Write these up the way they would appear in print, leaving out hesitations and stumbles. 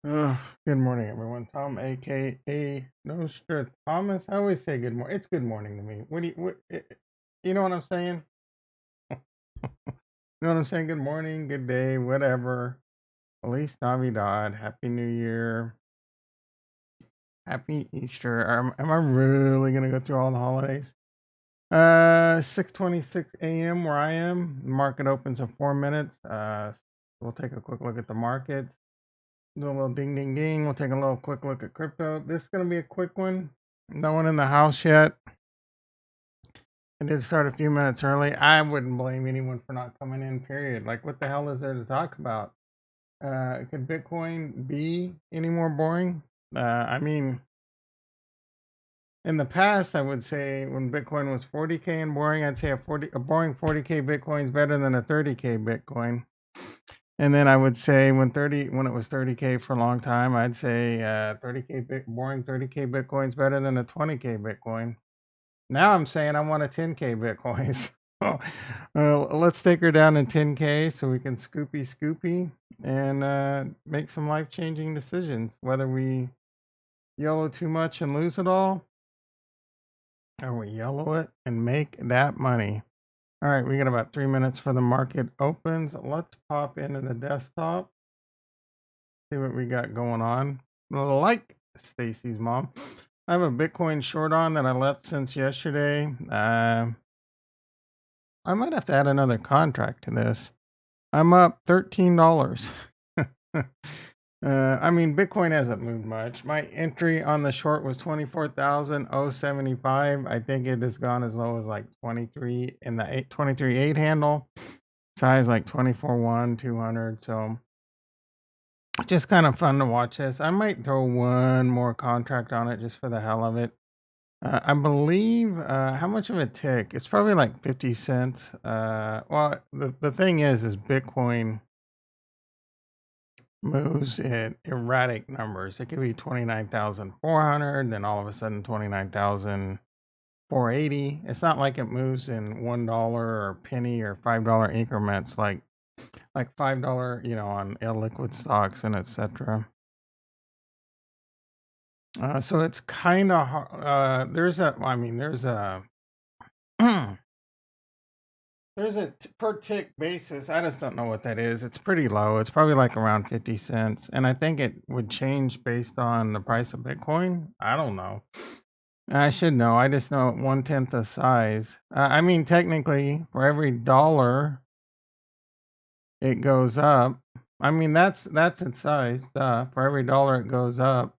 Uh, Good morning, everyone. Tom, aka Thomas. I always say good morning. It's good morning to me. You know what I'm saying? You know what I'm saying? Good morning, good day, whatever. Feliz Navidad, Happy New Year, Happy Easter. Am I really gonna go through all the holidays? 6:26 a.m. where I am. The market opens in 4 minutes. We'll take a quick look at the markets. Do a little ding ding ding. We'll take a little quick look at crypto. This is gonna be a quick one. No one in the house yet. It did start a few minutes early. I wouldn't blame anyone for not coming in, period. Like, what the hell is there to talk about? Could Bitcoin be any more boring? I mean, in the past, I would say when Bitcoin was 40K and boring, I'd say a boring 40K Bitcoin is better than a 30K Bitcoin. And then I would say when it was 30K for a long time, I'd say boring 30K Bitcoin is better than a 20K Bitcoin. Now I'm saying I want a 10K Bitcoin. So, let's take her down to 10K so we can scoopy and make some life changing decisions. Whether we yellow too much and lose it all, or we yellow it and make that money. All right, we got about 3 minutes for the market opens. Let's pop into the desktop, see what we got going on. Like Stacy's mom, I have a Bitcoin short on that I left since yesterday. I might have to add another contract to this. I'm up $13. I mean, Bitcoin hasn't moved much. My entry on the short was 24,075. I think it has gone as low as like 23 in the 23.8 handle. Size like 24.1, 200. So just kind of fun to watch this. I might throw one more contract on it just for the hell of it. I believe how much of a tick? It's probably like 50 cents. Well, the thing is Bitcoin moves in erratic numbers. It could be 29,400, then all of a sudden 29,480. It's not like it moves in $1 or penny or $5 increments like $5, on illiquid stocks and etc. So it's kind of there's a per tick basis. I just don't know what that is. It's pretty low. It's probably like around 50 cents. And I think it would change based on the price of Bitcoin. I don't know. I should know. I just know 1/10 the size. I mean, technically, for every dollar it goes up. I mean, that's its size. Duh. For every dollar it goes up,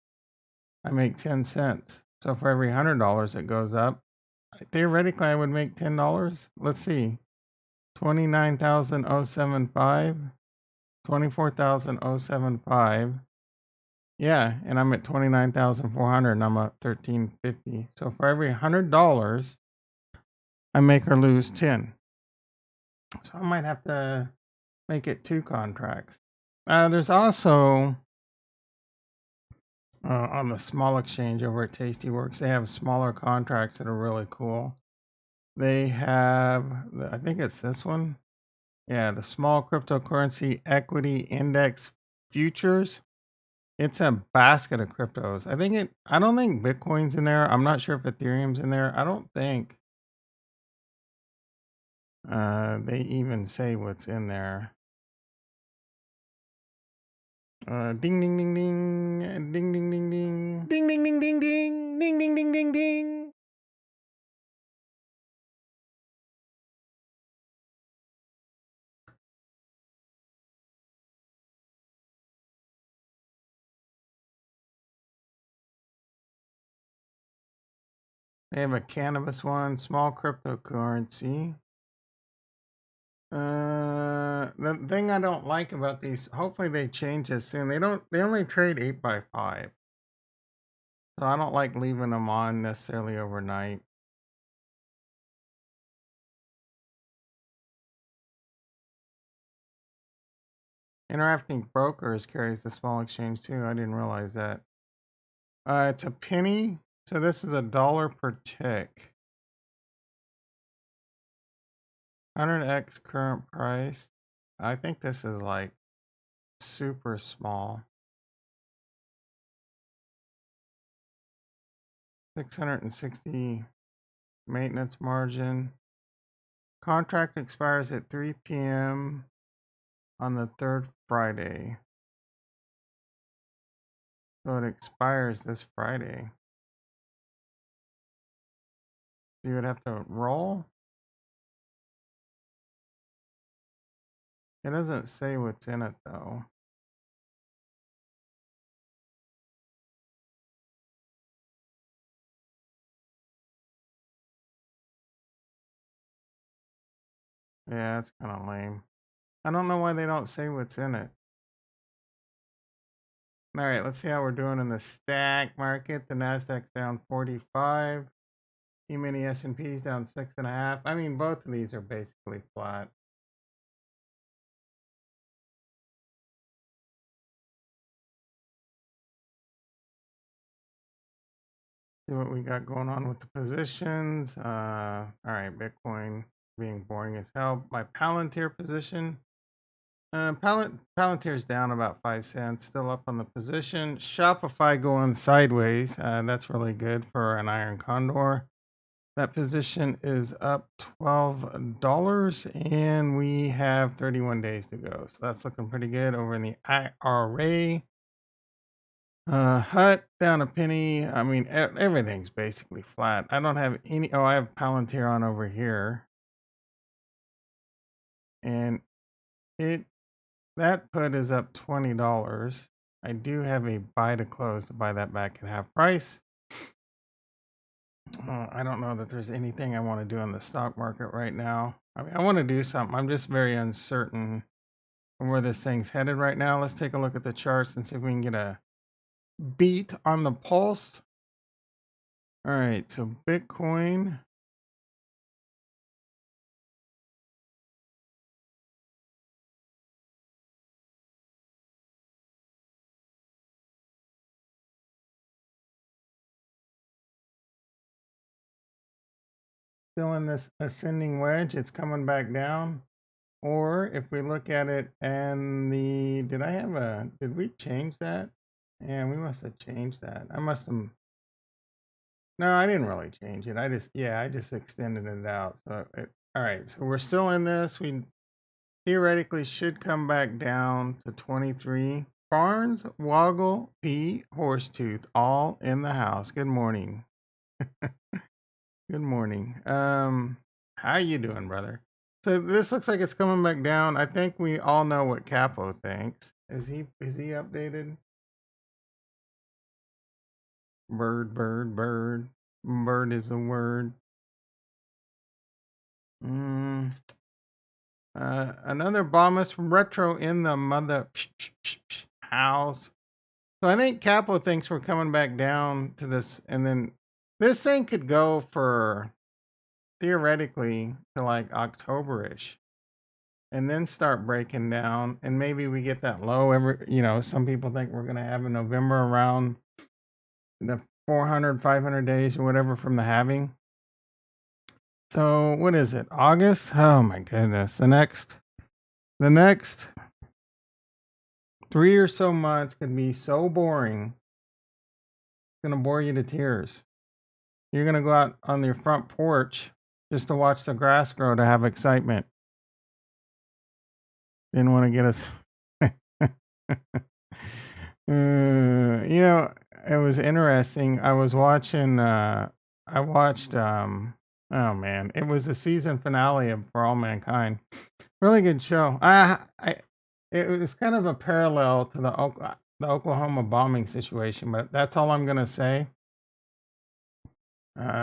I make 10 cents. So for every $100 it goes up, theoretically I would make $10. Let's see. 29,075, 24,075. Yeah, and I'm at 29,400 and I'm at 1350. So for every $100, I make or lose 10. So I might have to make it 2 contracts. There's also on the small exchange over at Tastyworks, they have smaller contracts that are really cool. They have, I think it's this one. Yeah, the small cryptocurrency equity index futures. It's a basket of cryptos. I don't think Bitcoin's in there. I'm not sure if Ethereum's in there. I don't think they even say what's in there. Ding ding ding ding ding ding ding ding ding ding ding ding ding ding ding ding ding ding. They have a cannabis one, small cryptocurrency. The thing I don't like about these, hopefully they change this soon. They only trade 8x5. So I don't like leaving them on necessarily overnight. Interacting Brokers carries the small exchange too. I didn't realize that. It's a penny. So this is $1 per tick. 100x current price. I think this is like super small. 660 maintenance margin. Contract expires at 3 p.m. on the third Friday. So it expires this Friday. You would have to roll. It doesn't say what's in it though. Yeah, it's kind of lame. I don't know why they don't say what's in it. All right, let's see how we're doing in the stack market. The Nasdaq's down 45. E-mini S&P's down 6.5. I mean, both of these are basically flat. See what we got going on with the positions. All right, Bitcoin being boring as hell. My Palantir position. Palantir's down about 5 cents, still up on the position. Shopify going sideways. That's really good for an iron condor. That position is up $12 and we have 31 days to go. So that's looking pretty good over in the IRA. Hut down a penny. I mean, everything's basically flat. I don't have any. Oh, I have Palantir on over here. And that put is up $20. I do have a buy to close to buy that back at half price. I don't know that there's anything I want to do in the stock market right now. I mean, I want to do something. I'm just very uncertain where this thing's headed right now. Let's take a look at the charts and see if we can get a beat on the pulse. All right, so Bitcoin. Still in this ascending wedge. It's coming back down. Or if we look at it and did we change that? Yeah, we must have changed that. No, I didn't really change it. I just extended it out. All right, so we're still in this. We theoretically should come back down to 23. Barnes, Woggle, P, Horsetooth, all in the house. Good morning. Good morning. How you doing, brother? So this looks like it's coming back down. I think we all know what Capo thinks. Is he updated? Bird, bird, bird. Bird is a word. Another Bombus retro in the mother house. So I think Capo thinks we're coming back down to this, and then this thing could go for theoretically to like October-ish, and then start breaking down, and maybe we get that low some people think we're going to have in November around the 400, 500 days or whatever from the halving. So what is it? August? Oh my goodness. The next 3 or so months could be so boring. It's going to bore you to tears. You're going to go out on your front porch just to watch the grass grow to have excitement. Didn't want to get us. It was interesting. I watched, oh man, it was the season finale of For All Mankind. Really good show. It was kind of a parallel to the Oklahoma bombing situation, but that's all I'm going to say.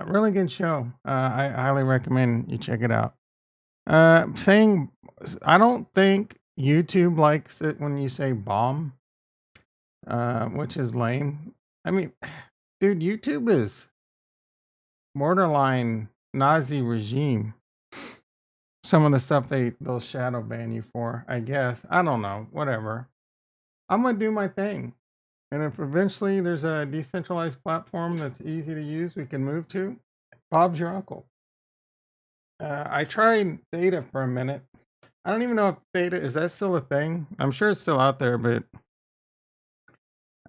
Really good show. I highly recommend you check it out. Saying, I don't think YouTube likes it when you say bomb, which is lame. I mean, dude, YouTube is borderline Nazi regime. Some of the stuff they'll shadow ban you for, I guess. I don't know. Whatever. I'm gonna do my thing. And if eventually there's a decentralized platform that's easy to use, we can move to, Bob's your uncle. I tried Theta for a minute. I don't even know if Theta, is that still a thing? I'm sure it's still out there, but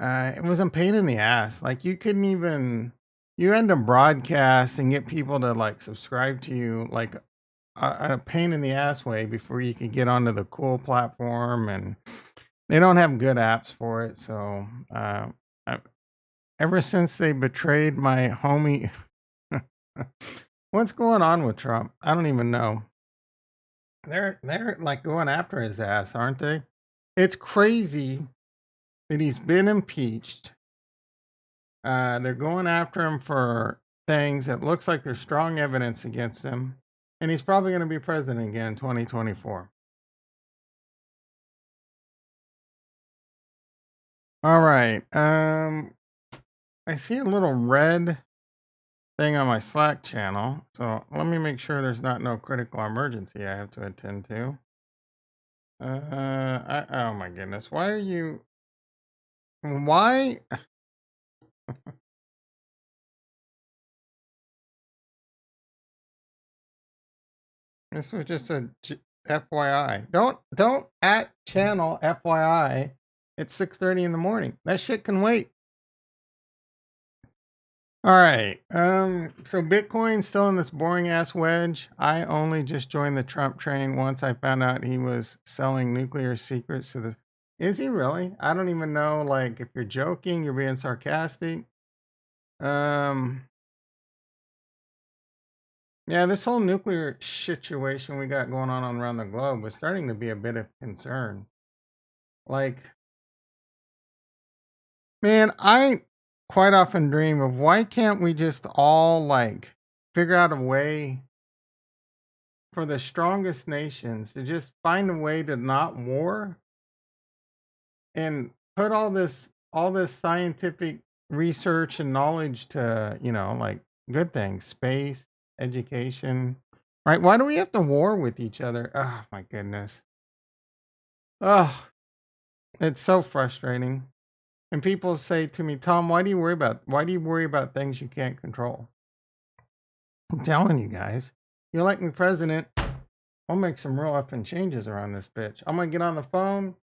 it was a pain in the ass. Like you couldn't even you end up broadcast and get people to like subscribe to you like a pain in the ass way before you can get onto the cool platform, and they don't have good apps for it. So I, ever since they betrayed my homie, what's going on with Trump? I don't even know. They're like going after his ass, aren't they? It's crazy that he's been impeached. They're going after him for things that looks like there's strong evidence against him, and he's probably going to be president again in 2024. All right. I see a little red thing on my Slack channel, so let me make sure there's not no critical emergency I have to attend to. Oh my goodness, why are you? Why? This was just a FYI. Don't at channel FYI. It's 6:30 in the morning. That shit can wait. All right. So Bitcoin's still in this boring ass wedge. I only just joined the Trump train once I found out he was selling nuclear secrets to the. Is he really? I don't even know. Like, if you're joking, you're being sarcastic. Um. Yeah, this whole nuclear situation we got going on around the globe is starting to be a bit of concern. Like, man, I quite often dream of why can't we just all like figure out a way for the strongest nations to just find a way to not war and put all this scientific research and knowledge to, like good things, space, education, right? Why do we have to war with each other? Oh my goodness. Oh, it's so frustrating. And people say to me, Tom, why do you worry about things you can't control? I'm telling you guys, you elect me president, I'll make some real effing changes around this bitch. I'm gonna get on the phone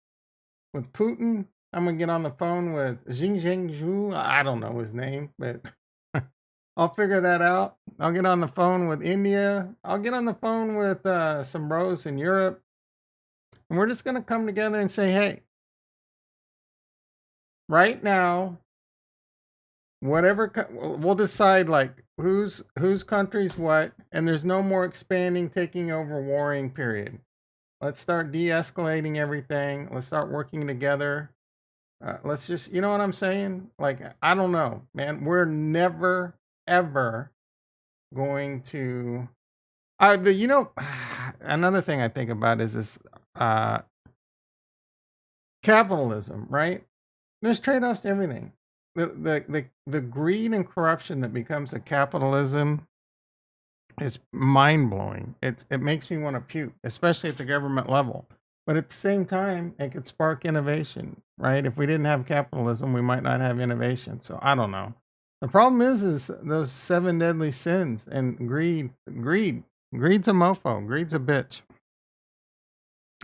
with Putin. I'm gonna get on the phone with Xi Jinping. I don't know his name, but I'll figure that out. I'll get on the phone with India. I'll get on the phone with some bros in Europe, and we're just gonna come together and say, hey, right now, we'll decide like whose country's what, and there's no more expanding, taking over, warring. Period. Let's start de-escalating everything. Let's start working together. Let's just, you know what I'm saying? Like, I don't know, man. We're never ever going to. Another thing I think about is this uh, capitalism, right? There's trade-offs to everything. The greed and corruption that becomes a capitalism is mind blowing. It makes me want to puke, especially at the government level. But at the same time, it could spark innovation, right? If we didn't have capitalism, we might not have innovation. So I don't know. The problem is those seven deadly sins and greed's a mofo, greed's a bitch.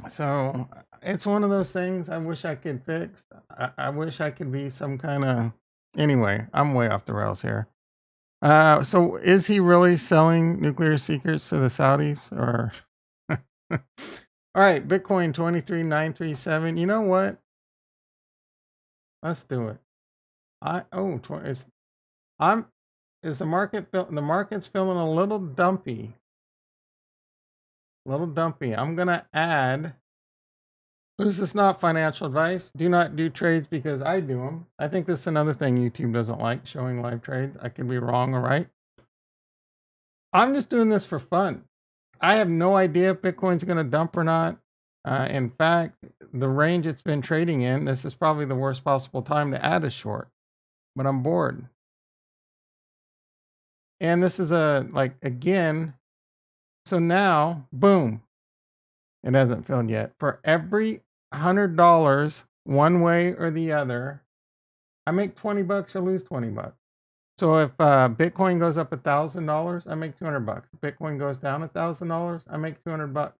So it's one of those things I wish I could fix. I wish I could be some kind of. Anyway, I'm way off the rails here. So is he really selling nuclear secrets to the Saudis or? All right, Bitcoin 23,937. You know what? Let's do it. It's I'm is the market's feeling a little dumpy. A little dumpy. I'm gonna add. This is not financial advice. Do not do trades because I do them. I think this is another thing YouTube doesn't like, showing live trades. I could be wrong or right. I'm just doing this for fun. I have no idea if Bitcoin's going to dump or not. In fact, the range it's been trading in, this is probably the worst possible time to add a short. But I'm bored. And this is again. So now, boom. It hasn't filled yet. For every $100 one way or the other, I make $20 or lose $20. So if Bitcoin goes up $1,000, I make $200. If Bitcoin goes down $1,000, I make $200.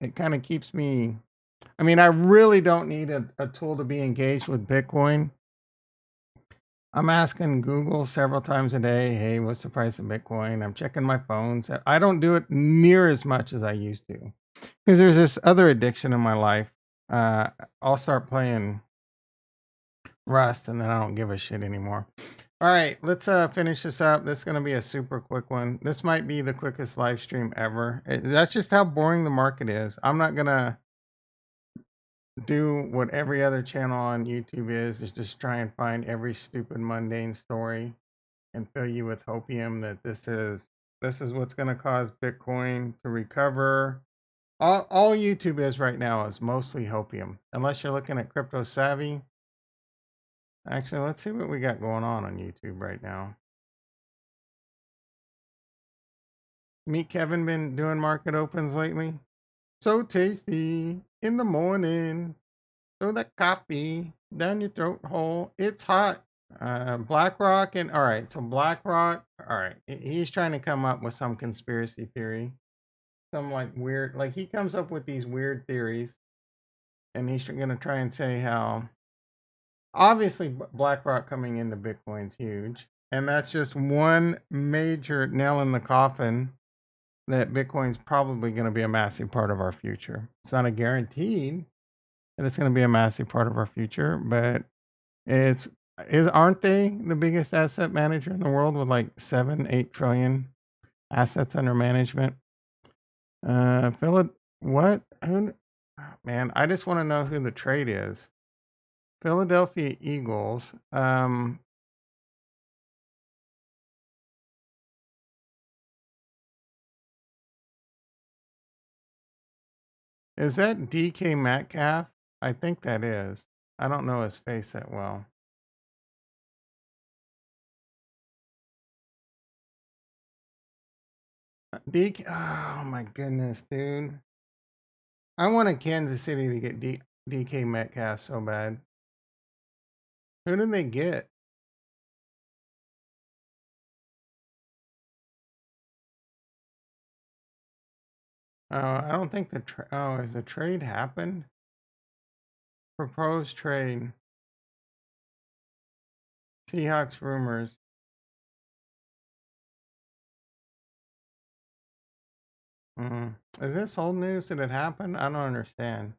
It kind of keeps me. I mean, I really don't need a tool to be engaged with Bitcoin. I'm asking Google several times a day, hey, what's the price of Bitcoin? I'm checking my phones. I don't do it near as much as I used to because there's this other addiction in my life. Uh, I'll start playing Rust and then I don't give a shit anymore. All right, let's finish this up. This is going to be a super quick one. This might be the quickest live stream ever. That's just how boring the market is. I'm not going to do what every other channel on YouTube is just try and find every stupid mundane story and fill you with hopium that this is what's going to cause Bitcoin to recover. All YouTube is right now is mostly hopium, unless you're looking at Crypto Savvy. Actually, let's see what we got going on YouTube right now. Meet Kevin been doing market opens lately. So tasty in the morning. Throw that coffee down your throat hole. It's hot. BlackRock and all right. So BlackRock. All right. He's trying to come up with some conspiracy theory. Some like weird. Like he comes up with these weird theories, and he's going to try and say how obviously BlackRock coming into Bitcoin's huge, and that's just one major nail in the coffin that Bitcoin's probably going to be a massive part of our future. It's not a guaranteed that it's going to be a massive part of our future, but it's aren't they the biggest asset manager in the world with like 7-8 trillion assets under management? Philip, what? Man, I just want to know who the trade is. Philadelphia Eagles. Is that DK Metcalf? I think that is. I don't know his face that well. DK. Oh my goodness, dude. I wanted Kansas City to get DK Metcalf so bad. Who did they get? I don't think the has the trade happened? Proposed trade. Seahawks rumors. Is this old news? Did it happen? I don't understand.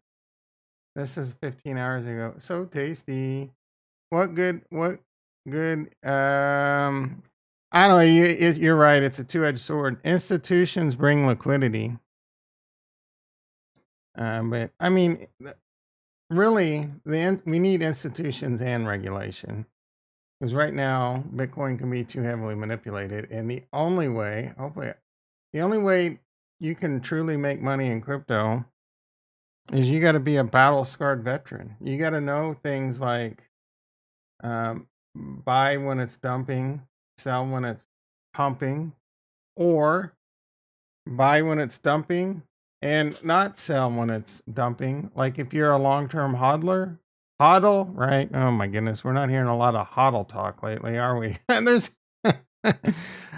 This is 15 hours ago. So tasty. What good? What good? I don't know. You're right. It's a two-edged sword. Institutions bring liquidity. But I mean, really, we need institutions and regulation. Because right now, Bitcoin can be too heavily manipulated. And the only way, hopefully, the only way you can truly make money in crypto is you got to be a battle scarred veteran. You got to know things like buy when it's dumping, sell when it's pumping, or buy when it's dumping and not sell when it's dumping. Like if you're a long term hodl, right? Oh my goodness, we're not hearing a lot of hodl talk lately, are we? And there's,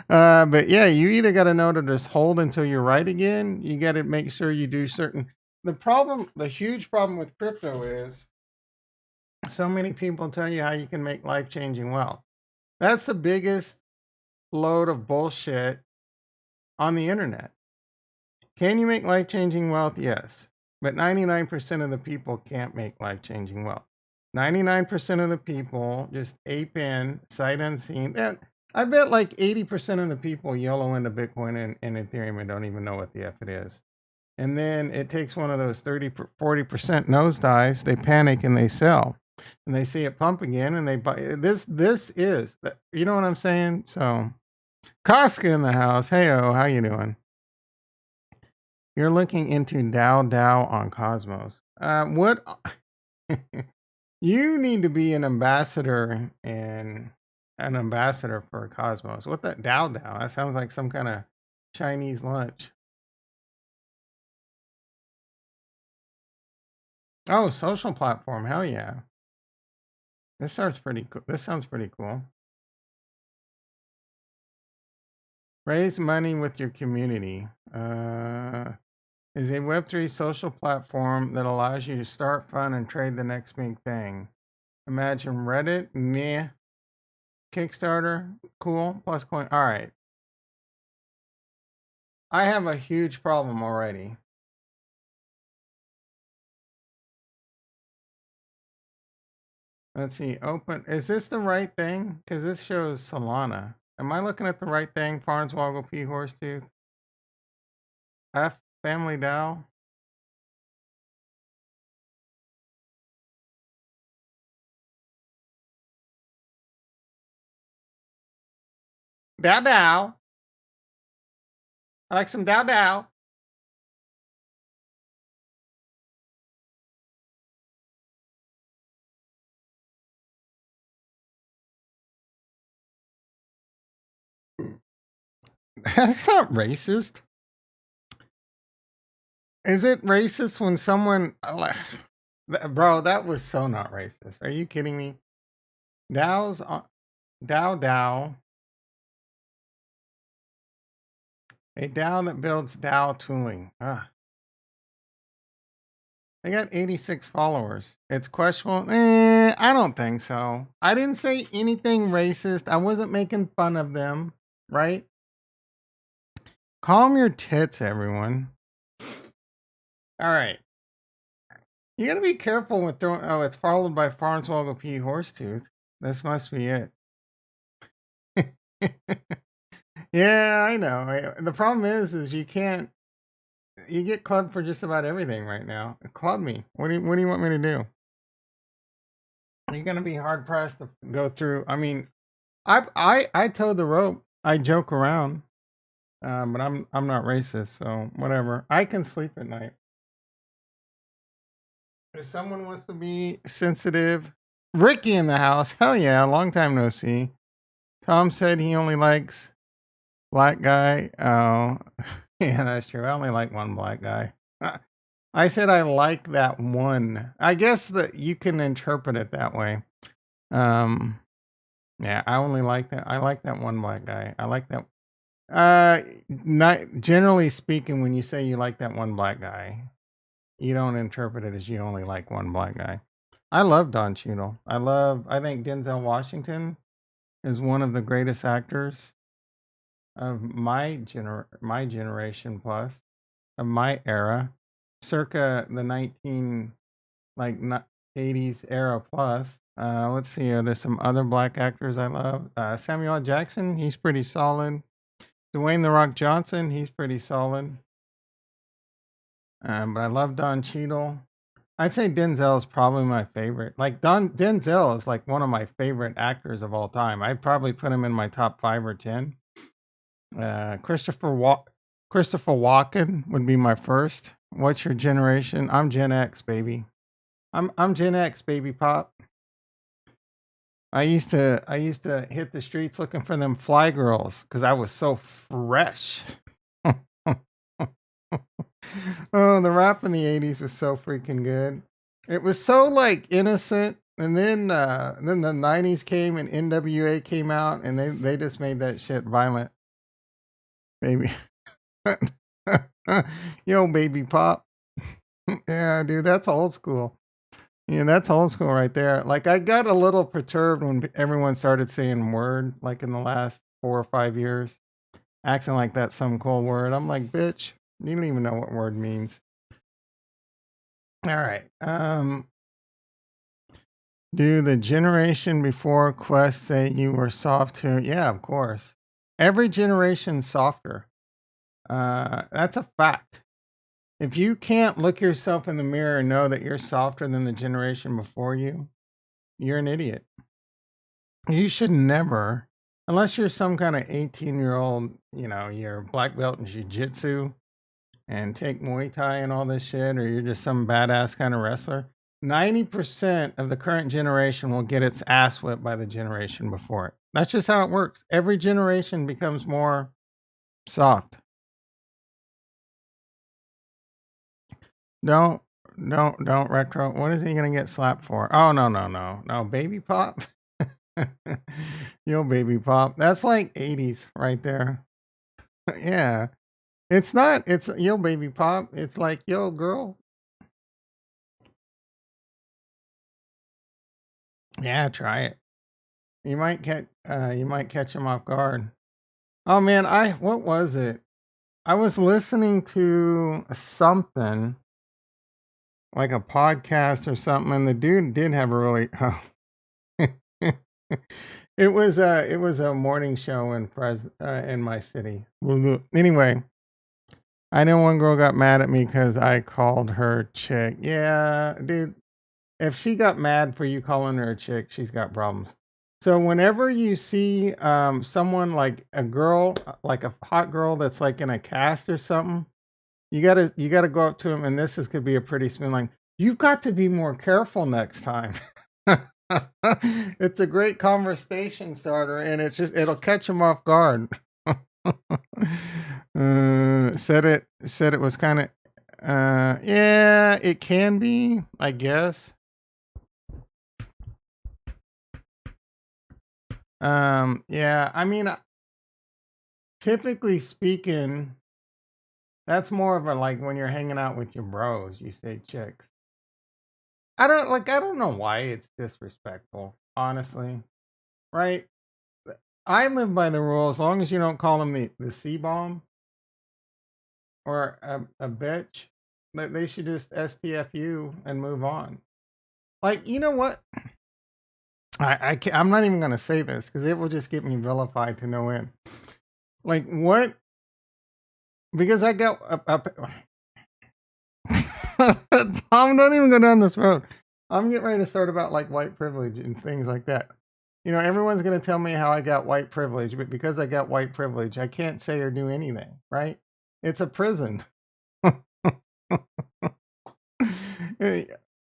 but yeah, you either got to know to just hold until you're right again. You got to make sure you do certain. The huge problem with crypto is so many people tell you how you can make life changing wealth. That's the biggest load of bullshit on the internet. Can you make life changing wealth? Yes. But 99% of the people can't make life changing wealth. 99% of the people just ape in, sight unseen. And I bet like 80% of the people YOLO into Bitcoin and Ethereum and don't even know what the F it is. And then it takes one of those 40% nosedives, they panic and they sell. And they see it pump again and they buy. This is, you know what I'm saying? So, Casca in the house. Hey-o, how you doing? You're looking into DAO on Cosmos. What? You need to be an ambassador for Cosmos. What that DAO? That sounds like some kind of Chinese lunch. Oh, social platform. Hell yeah. This sounds pretty cool. This sounds pretty cool. Raise money with your community. Is a Web3 social platform that allows you to start, fund, and trade the next big thing. Imagine Reddit, meh. Kickstarter, cool. Plus coin. All right. I have a huge problem already. Let's see. Open. Is this the right thing? Because this shows Solana. Am I looking at the right thing? Farnswoggle P Horsetooth. F Family Dow. Dow Dow. I like some Dow Dow. That's not racist. Is it racist when someone, bro? That was so not racist. Are you kidding me? Dow's Dow Dow, a Dow that builds Dow tooling. Ah, I got 86 followers. It's questionable. I don't think so. I didn't say anything racist. I wasn't making fun of them, right? Calm your tits, everyone. All right. You gotta be careful with throwing. Oh, it's followed by Farnswoggle P Horsetooth. This must be it. Yeah, I know. The problem is you can't. You get clubbed for just about everything right now. Club me. What do you want me to do? You're gonna be hard pressed to go through. I mean, I toe the rope. I joke around, but I'm not racist, so whatever. I can sleep at night. If someone wants to be sensitive, Ricky in the house. Hell yeah, long time no see. Tom said he only likes black guy. Oh, yeah, that's true. I only like one black guy. I said I like that one. I guess that you can interpret it that way. Um, yeah, I only like that. I like that one black guy. I like that. Not generally speaking, when you say you like that one black guy, you don't interpret it as you only like one black guy. I love Don Cheadle. I think Denzel Washington is one of the greatest actors of my generation plus of my era, circa the 80s era plus. Let's see. There's some other black actors I love. Samuel L. Jackson, he's pretty solid. Dwayne the Rock Johnson, he's pretty solid. But I love Don Cheadle. I'd say Denzel is probably my favorite. Like Denzel is like one of my favorite actors of all time. I'd probably put him in my top 5 or 10. Christopher Walken would be my first. What's your generation? I'm Gen X, baby. I'm Gen X, baby pop. I used to hit the streets looking for them fly girls because I was so fresh. Oh, the rap in the 80s was so freaking good. It was so like innocent. And then the 90s came and NWA came out and they just made that shit violent. Baby. Yo, baby pop. Yeah, dude, that's old school. Yeah, that's old school right there. Like I got a little perturbed when everyone started saying word like in the last 4 or 5 years, acting like that's some cool word. I'm like, bitch, you don't even know what word means. All right. Do the generation before Quest say you were soft too? Yeah, of course. Every generation's softer. That's a fact. If you can't look yourself in the mirror and know that you're softer than the generation before you, you're an idiot. You should never, unless you're some kind of 18-year-old, you're a black belt in jiu-jitsu and take Muay Thai and all this shit, or you're just some badass kind of wrestler. 90% of the current generation will get its ass whipped by the generation before it. That's just how it works. Every generation becomes more soft. Don't, don't retro. What is he gonna get slapped for? Oh no, baby pop. Yo, baby pop. That's like 80s right there. Yeah, it's not. It's yo, baby pop. It's like yo, girl. Yeah, try it. you might catch him off guard. Oh man, I what was it? I was listening to something like a podcast or something, and the dude did have a really it was a morning show in my city. Anyway, I know one girl got mad at me because I called her chick. Yeah, dude, if she got mad for you calling her a chick, she's got problems. So whenever you see someone like a girl, like a hot girl that's like in a cast or something, you gotta go up to him, and this is could be a pretty smooth line. You've got to be more careful next time. It's a great conversation starter, and it'll catch him off guard. Said it was kind of yeah, it can be, I guess. Yeah, I mean, typically speaking, that's more of a like when you're hanging out with your bros, you say chicks. I don't know why it's disrespectful, honestly. Right? I live by the rule as long as you don't call them the C bomb or a bitch, they should just STFU and move on. Like, you know what? I'm not even going to say this because it will just get me vilified to no end. Like, what? Because I got Tom, don't even go down this road. I'm getting ready to start about like white privilege and things like that. You know, everyone's going to tell me how I got white privilege, but because I got white privilege, I can't say or do anything, right? It's a prison. I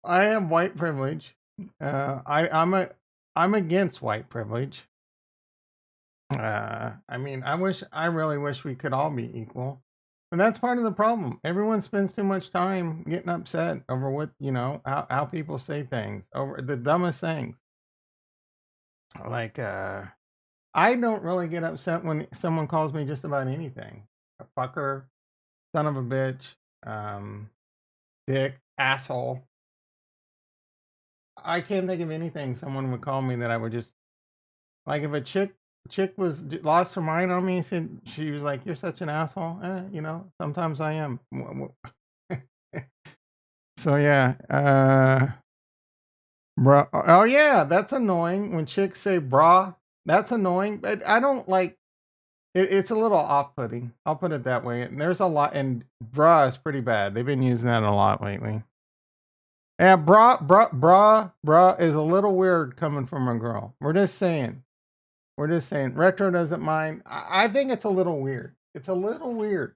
have white privilege. I'm against white privilege. I mean, I really wish we could all be equal. And that's part of the problem. Everyone spends too much time getting upset over what, how people say things, over the dumbest things. Like, I don't really get upset when someone calls me just about anything. A fucker, son of a bitch, um, dick, asshole. I can't think of anything someone would call me that I would just like if a chick was lost her mind on me and said she was like, "You're such an asshole." Sometimes I am. So yeah, bro. Oh yeah, that's annoying when chicks say "bra." That's annoying, but I don't like it. It's a little off-putting. I'll put it that way. And there's a lot, and "bra" is pretty bad. They've been using that a lot lately. Yeah, bra is a little weird coming from a girl. We're just saying. We're just saying. Retro doesn't mind. I think it's a little weird. It's a little weird.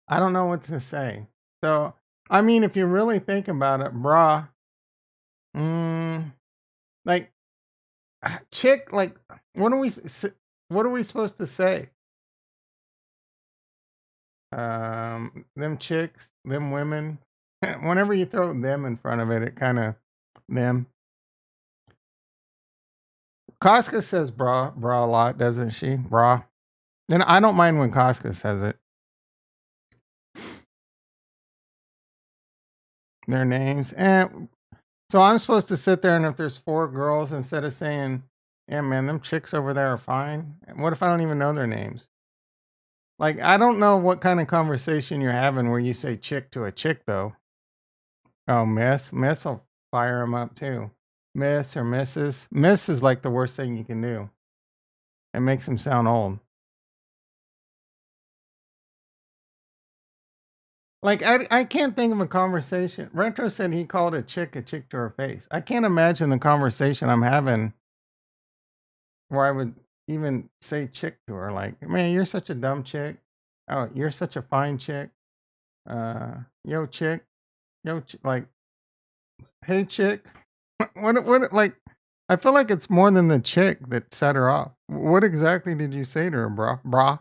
I don't know what to say. So, I mean, if you really think about it, bra, mm, like chick, like what are what are we supposed to say? Them chicks, them women. Whenever you throw them in front of it, it kind of them. Casca says bra a lot, doesn't she? Bra. And I don't mind when Casca says it. Their names. And so I'm supposed to sit there and if there's four girls, instead of saying, "Yeah, man, them chicks over there are fine." What if I don't even know their names? Like, I don't know what kind of conversation you're having where you say chick to a chick, though. Oh, miss will fire them up too. Miss or Mrs. Miss is like the worst thing you can do. It makes them sound old. Like I can't think of a conversation. Retro said he called a chick to her face. I can't imagine the conversation I'm having where I would even say chick to her. Like, man, you're such a dumb chick. Oh, you're such a fine chick. Yo, chick. Like, hey, chick. Like, I feel like it's more than the chick that set her off. What exactly did you say to her, bro? Bra.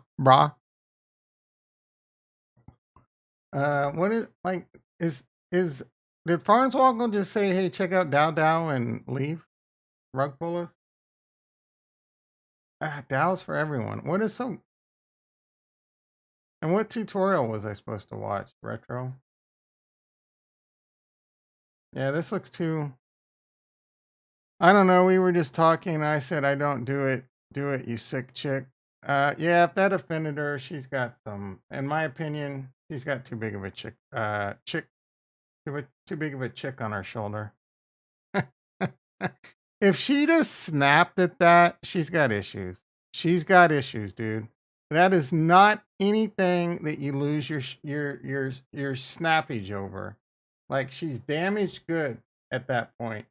What is like is did Farnswoggle just say, "Hey, check out Dow Dow" and leave? Rug pullers? Dow's for everyone. What is so? And what tutorial was I supposed to watch? Retro. Yeah, this looks too. I don't know. We were just talking. I said, I don't do it. Do it, you sick chick. Yeah, if that offended her, she's got some, in my opinion, she's got too big of a too big of a chick on her shoulder. If she just snapped at that, she's got issues. She's got issues, dude. That is not anything that you lose your snappage over. Like she's damaged good at that point.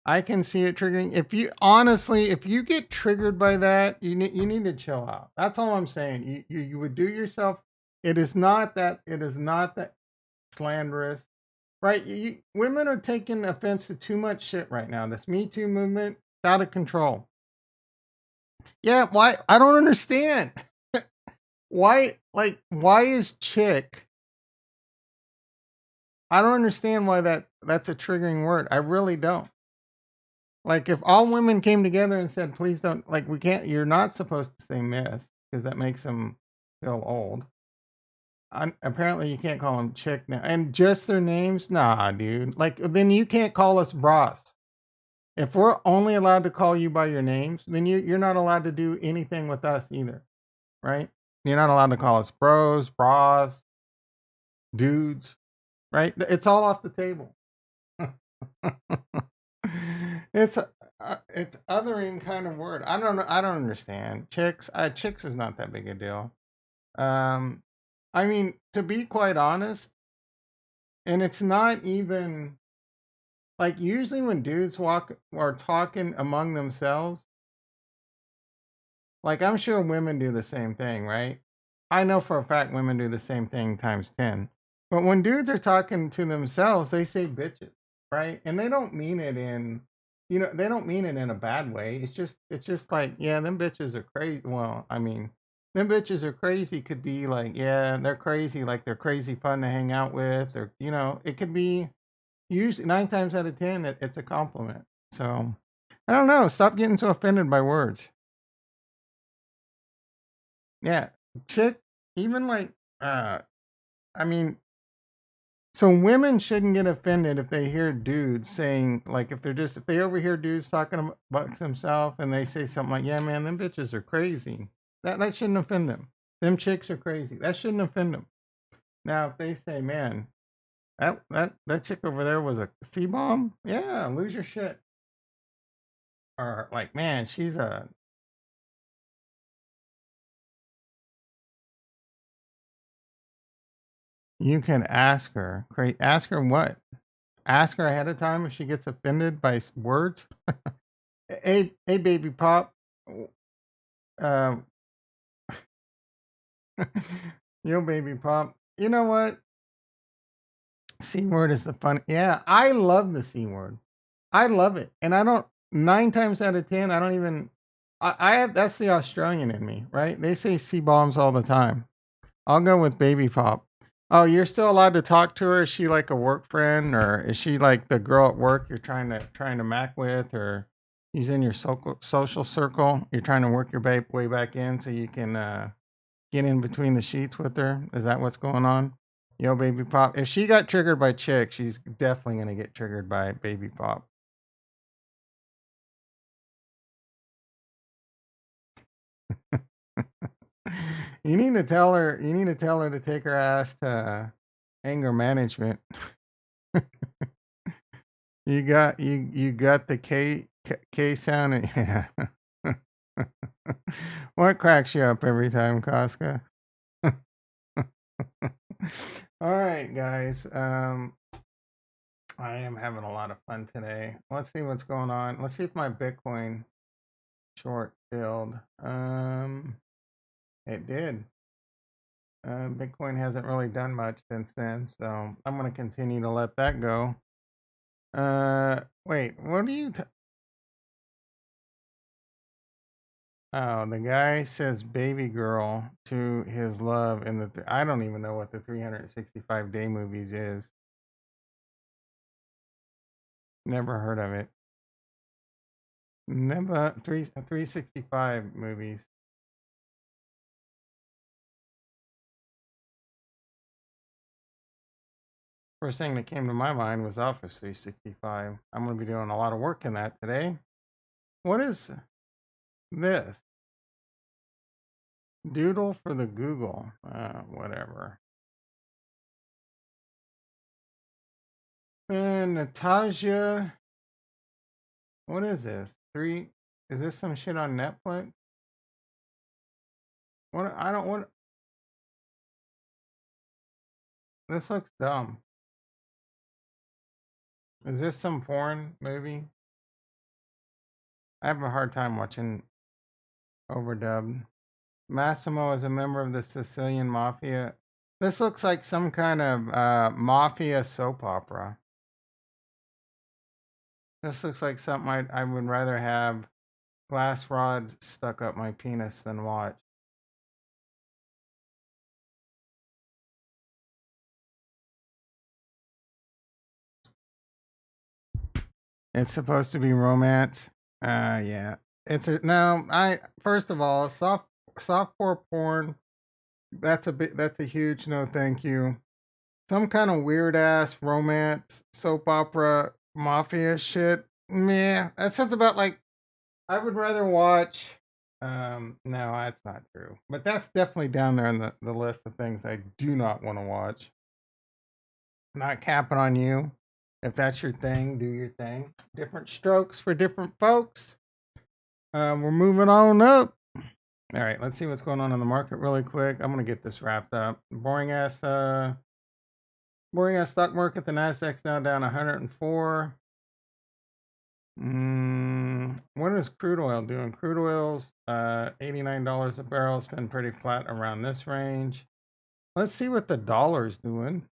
I can see it triggering. If you honestly, if you get triggered by that, you need to chill out. That's all I'm saying. You would do yourself. It is not that. It is not that slanderous, right? Women are taking offense to too much shit right now. This Me Too movement is out of control. Yeah, why? I don't understand. Why? Like, why is chick? I don't understand why that's a triggering word. I really don't. Like if all women came together and said, "Please don't," like we can't. You're not supposed to say "miss" because that makes them feel old. Apparently, you can't call them chick now, and just their names. Nah, dude. Like then you can't call us bras. If we're only allowed to call you by your names, then you're not allowed to do anything with us either, right? You're not allowed to call us bros, bras, dudes, right? It's all off the table. It's othering kind of word. I don't know. I don't understand. Chicks is not that big a deal. Um, I mean, to be quite honest, and it's not even like usually when dudes walk or talking among themselves, like I'm sure women do the same thing, right? I know for a fact women do the same thing times 10. But when dudes are talking to themselves, they say bitches, right? And they don't mean it in they don't mean it in a bad way. It's just like, yeah, them bitches are crazy. Well, I mean, them bitches are crazy could be like, yeah, they're crazy, like they're crazy fun to hang out with, or it could be usually 9 times out of 10, it's a compliment. So I don't know. Stop getting so offended by words. Yeah, chick, even like, uh, I mean, so women shouldn't get offended if they hear dudes saying, like, if they overhear dudes talking about themselves and they say something like, "Yeah, man, them bitches are crazy." That shouldn't offend them. Them chicks are crazy. That shouldn't offend them. Now, if they say, "Man, that chick over there was a C bomb," yeah, lose your shit. Or like, "Man, she's a." You can ask her. Ask her what? Ask her ahead of time if she gets offended by words. Hey, baby pop. Um, yo, baby pop. You know what? C word is the fun. Yeah, I love the C word. I love it, and I don't. 9 times out of 10, I don't even. I have that's the Australian in me, right? They say C bombs all the time. I'll go with baby pop. Oh, you're still allowed to talk to her? Is she like a work friend, or is she like the girl at work you're trying to mac with, or she's in your social circle? You're trying to work your way back in so you can get in between the sheets with her. Is that what's going on? Yo, baby pop. If she got triggered by chick, she's definitely gonna get triggered by baby pop. You need to tell her. You need to tell her to take her ass to anger management. You got the K sound. Yeah. What cracks you up every time, Casca? All right, guys. I am having a lot of fun today. Let's see what's going on. Let's see if my Bitcoin short filled. It did. Bitcoin hasn't really done much since then, so I'm gonna continue to let that go. Wait, what do you? Oh, the guy says "baby girl" to his love in the. I don't even know what the 365-day movies is. Never heard of it. Never 365 movies. First thing that came to my mind was Office 365. I'm going to be doing a lot of work in that today. What is this? Doodle for the Google. Whatever. And Natasha. What is this? Is this some shit on Netflix? What? I don't want. This looks dumb. Is this some foreign movie? I have a hard time watching overdubbed. Massimo is a member of the Sicilian Mafia. This looks like some kind of mafia soap opera. This looks like something I would rather have glass rods stuck up my penis than watch. It's supposed to be romance. Yeah. It's a no. First of all, softcore porn. That's a huge no. Thank you. Some kind of weird ass romance soap opera mafia shit. Meh. That sounds about like I would rather watch. No, that's not true. But that's definitely down there in the list of things I do not want to watch. Not capping on you. If that's your thing, do your thing. Different strokes for different folks. We're moving on up. All right, let's see what's going on in the market really quick. I'm gonna get this wrapped up. Boring ass stock market. The Nasdaq's now down 104. What is crude oil doing? Crude oil's $89 a barrel. It's been pretty flat around this range. Let's see what the dollar's doing.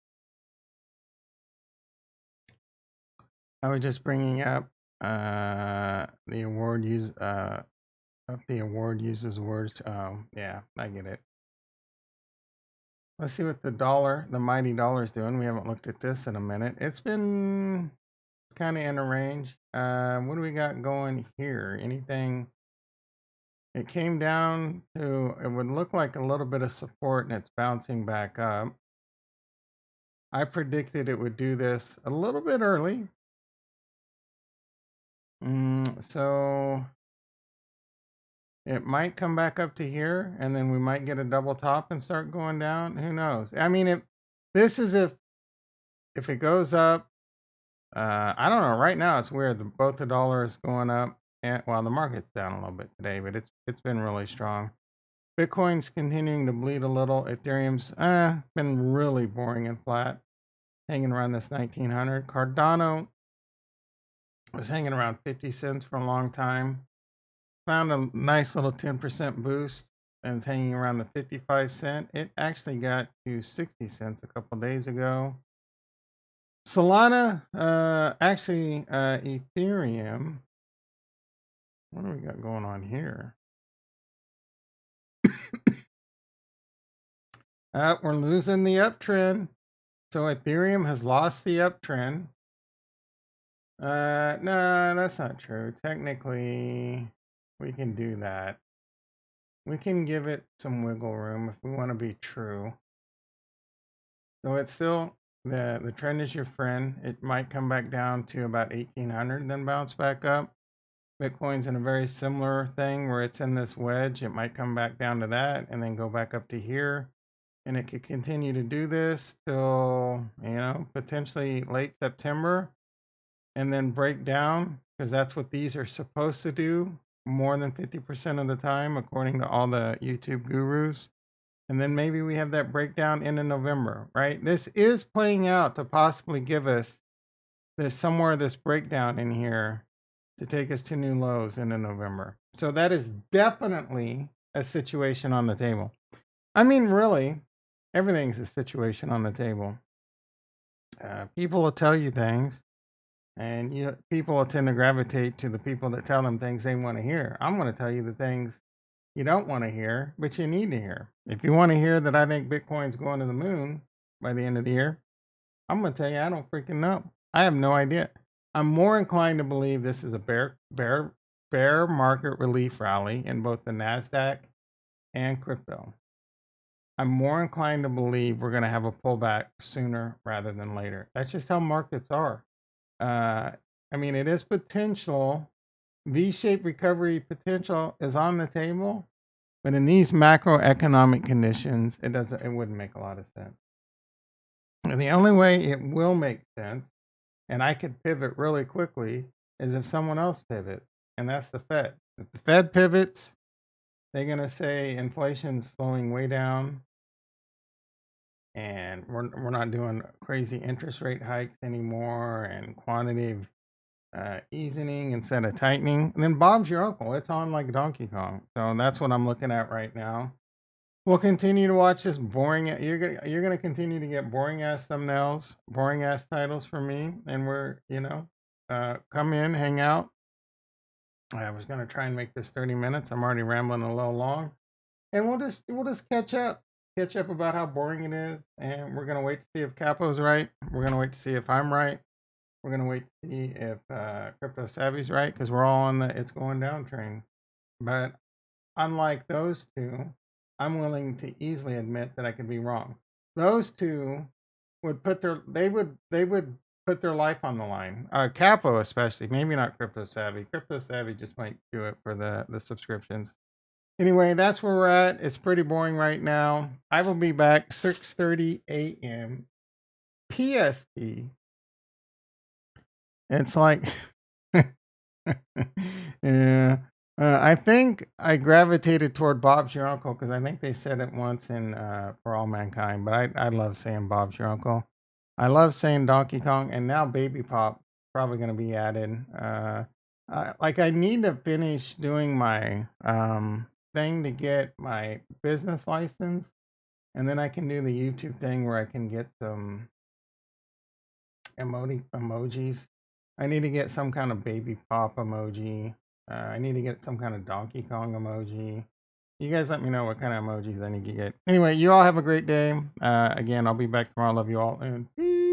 I was just bringing up the award uses words. Oh, yeah, I get it. Let's see what the mighty dollar is doing. We haven't looked at this in a minute. It's been kind of in a range. What do we got going here? Anything? It came down to, it would look like a little bit of support, and it's bouncing back up. I predicted it would do this a little bit early. So it might come back up to here, and then we might get a double top and start going down. Who knows? I mean, if it goes up, I don't know. Right now, it's weird. Both the dollar is going up, and well, the market's down a little bit today, but it's been really strong. Bitcoin's continuing to bleed a little. Ethereum's been really boring and flat, hanging around this 1900. Cardano was hanging around 50 cents for a long time. Found a nice little 10% boost and it's hanging around the 55 cent. It actually got to 60 cents a couple days ago. Solana, Ethereum. What do we got going on here? We're losing the uptrend. So Ethereum has lost the uptrend. No, that's not true. Technically, we can do that. We can give it some wiggle room if we want to be true. So it's still the trend is your friend. It might come back down to about 1800, then bounce back up. Bitcoin's in a very similar thing where it's in this wedge. It might come back down to that and then go back up to here. And it could continue to do this till, potentially late September and then break down because that's what these are supposed to do more than 50% of the time, according to all the YouTube gurus. And then maybe we have that breakdown into November, right? This is playing out to possibly give us this breakdown in here to take us to new lows into November. So that is definitely a situation on the table. I mean, really, everything's a situation on the table. People will tell you things, and people will tend to gravitate to the people that tell them things they want to hear. I'm going to tell you the things you don't want to hear, but you need to hear. If you want to hear that I think Bitcoin's going to the moon by the end of the year, I'm going to tell you I don't freaking know. I have no idea. I'm more inclined to believe this is a bear market relief rally in both the Nasdaq and crypto. I'm more inclined to believe we're going to have a pullback sooner rather than later. That's just how markets are. Uh, I mean, it is potential. V-shaped recovery potential is on the table, but in these macroeconomic conditions, it wouldn't make a lot of sense. And the only way it will make sense, and I could pivot really quickly, is if someone else pivots, and that's the Fed. If the Fed pivots, they're going to say inflation's slowing way down, and we're not doing crazy interest rate hikes anymore, and quantitative easing instead of tightening. And then Bob's your uncle. It's on like Donkey Kong. So that's what I'm looking at right now. We'll continue to watch this boring. You're gonna continue to get boring ass thumbnails, boring ass titles from me, and come in, hang out. I was gonna try and make this 30 minutes. I'm already rambling a little long, and we'll just catch up about how boring it is, and we're gonna wait to see if Capo's right. We're gonna wait to see if I'm right. We're gonna wait to see if Crypto Savvy's right, because we're all on the it's going down train. But unlike those two, I'm willing to easily admit that I could be wrong. Those two would put their life on the line. Capo especially, maybe not Crypto Savvy. Crypto Savvy just might do it for the subscriptions. Anyway, that's where we're at. It's pretty boring right now. I will be back 6:30 a.m. PST. It's like yeah. I think I gravitated toward Bob's Your Uncle because I think they said it once in For All Mankind, but I love saying Bob's Your Uncle. I love saying Donkey Kong, and now Baby Pop probably going to be added. I need to finish doing my thing to get my business license, and then I can do the YouTube thing where I can get some emojis. I need to get some kind of Baby Pop emoji. I need to get some kind of Donkey Kong emoji. You guys let me know what kind of emojis I need to get. Anyway, you all have a great day. Again, I'll be back tomorrow. Love you all, and peace.